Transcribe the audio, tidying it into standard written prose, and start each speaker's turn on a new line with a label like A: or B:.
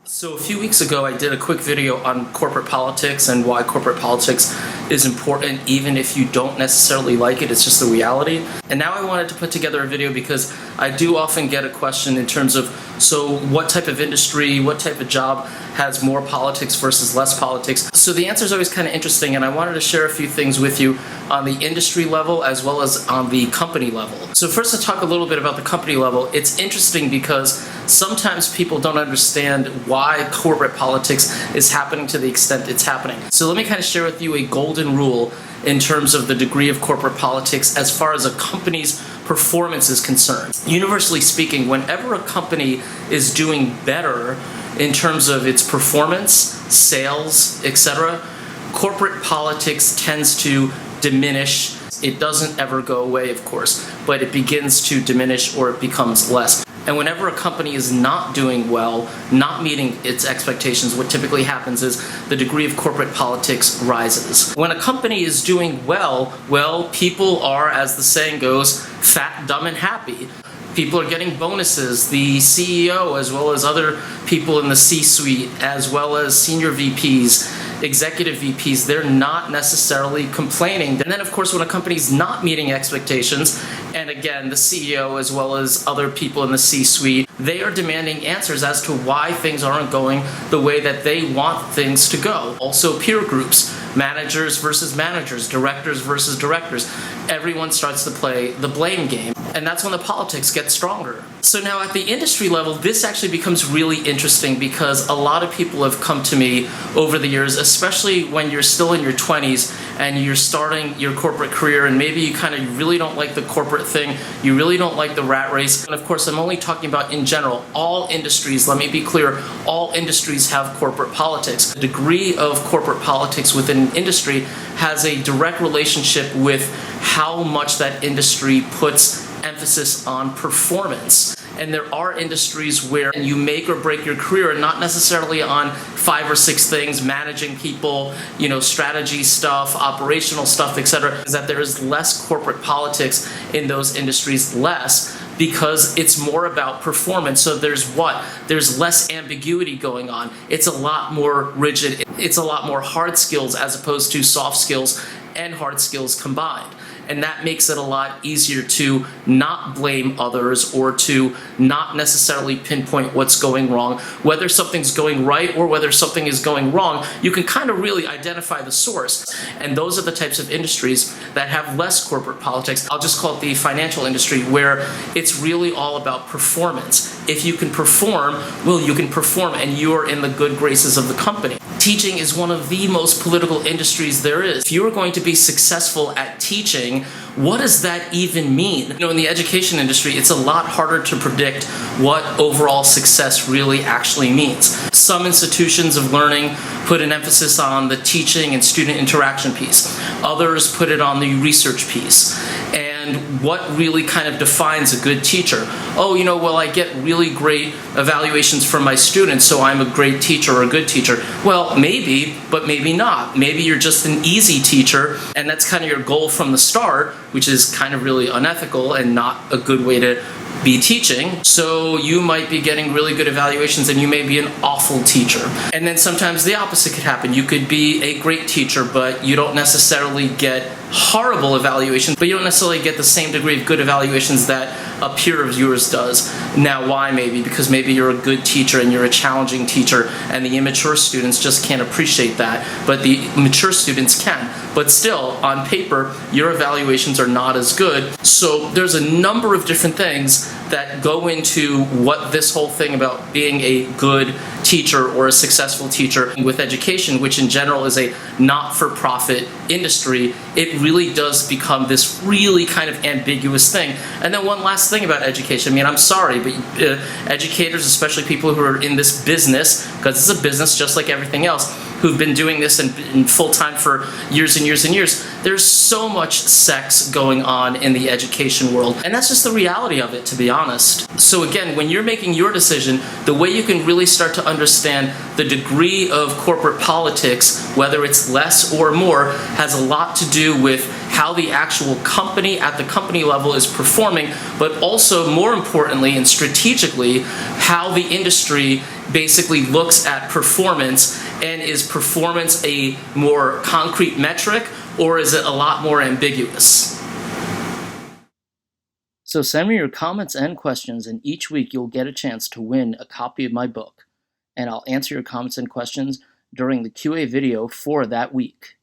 A: So a few weeks ago, I did a quick video on corporate politics and why corporate politics is important even if you don't necessarily like it. It's just the reality. And now I wanted to put together a video because I do often get a question in terms of, so what type of industry, what type of job has more politics versus less politics? So the answer is always kind of interesting, and I wanted to share a few things with you on the industry level as well as on the company level. So first, to talk a little bit about the company level. It's interesting because sometimes people don't understand why corporate politics is happening to the extent it's happening. So let me kind of share with you a golden rule in terms of the degree of corporate politics as far as a company's performance is concerned. Universally speaking, whenever a company is doing better in terms of its performance, sales, etc., corporate politics tends to diminish. It doesn't ever go away, of course, but it begins to diminish or it becomes less. And whenever a company is not doing well, not meeting its expectations, what typically happens is the degree of corporate politics rises. When a company is doing well, people are, as the saying goes, fat, dumb, and happy. People are getting bonuses. The CEO, as well as other people in the C-suite, as well as senior VPs, executive VPs, they're not necessarily complaining. And then, of course, when a company's not meeting expectations, and again, the CEO as well as other people in the C-suite, they are demanding answers as to why things aren't going the way that they want things to go. Also, peer groups, managers versus managers, directors versus directors. Everyone starts to play the blame game, and that's when the politics get stronger. So now at the industry level, this actually becomes really interesting because a lot of people have come to me over the years, especially when you're still in your 20s and you're starting your corporate career, and maybe you kind of really don't like the corporate thing, you really don't like the rat race. And of course, I'm only talking about in general, all industries. Let me be clear, all industries have corporate politics. The degree of corporate politics within an industry has a direct relationship with how much that industry puts emphasis on performance. And there are industries where you make or break your career, not necessarily on 5 or 6 things, managing people, strategy stuff, operational stuff, etc. Is that there is less corporate politics in those industries, because it's more about performance. So there's less ambiguity going on. It's a lot more rigid. It's a lot more hard skills as opposed to soft skills and hard skills combined. And that makes it a lot easier to not blame others or to not necessarily pinpoint what's going wrong. Whether something's going right or whether something is going wrong, you can kind of really identify the source. And those are the types of industries that have less corporate politics. I'll just call it the financial industry, where it's really all about performance. If you can perform, you can perform and you're in the good graces of the company. Teaching is one of the most political industries there is. If you're going to be successful at teaching, what does that even mean? In the education industry, it's a lot harder to predict what overall success really actually means. Some institutions of learning put an emphasis on the teaching and student interaction piece. Others put it on the research piece. And what really kind of defines a good teacher? I get really great evaluations from my students, so I'm a great teacher or a good teacher. Well, maybe, but maybe not. Maybe you're just an easy teacher, and that's kind of your goal from the start, which is kind of really unethical and not a good way to be teaching. So you might be getting really good evaluations and you may be an awful teacher. And then sometimes the opposite could happen. You could be a great teacher, but you don't necessarily get horrible evaluations, but you don't necessarily get the same degree of good evaluations that a peer of yours does. Now, why maybe? Because maybe you're a good teacher and you're a challenging teacher and the immature students just can't appreciate that, but the mature students can. But still, on paper, your evaluations are not as good. So there's a number of different things that go into what this whole thing about being a good teacher or a successful teacher with education, which in general is a not-for-profit industry, it really does become this really kind of ambiguous thing. And then one last thing about education. I'm sorry, but educators, especially people who are in this business, because it's a business just like everything else, who've been doing this in full-time for years and years and years, there's so much sex going on in the education world. And that's just the reality of it, to be honest. So again, when you're making your decision, the way you can really start to understand the degree of corporate politics, whether it's less or more, has a lot to do with how the actual company at the company level is performing, but also more importantly and strategically, how the industry basically looks at performance, and is performance a more concrete metric, or is it a lot more ambiguous? So send me your comments and questions, and each week you'll get a chance to win a copy of my book, and I'll answer your comments and questions during the QA video for that week.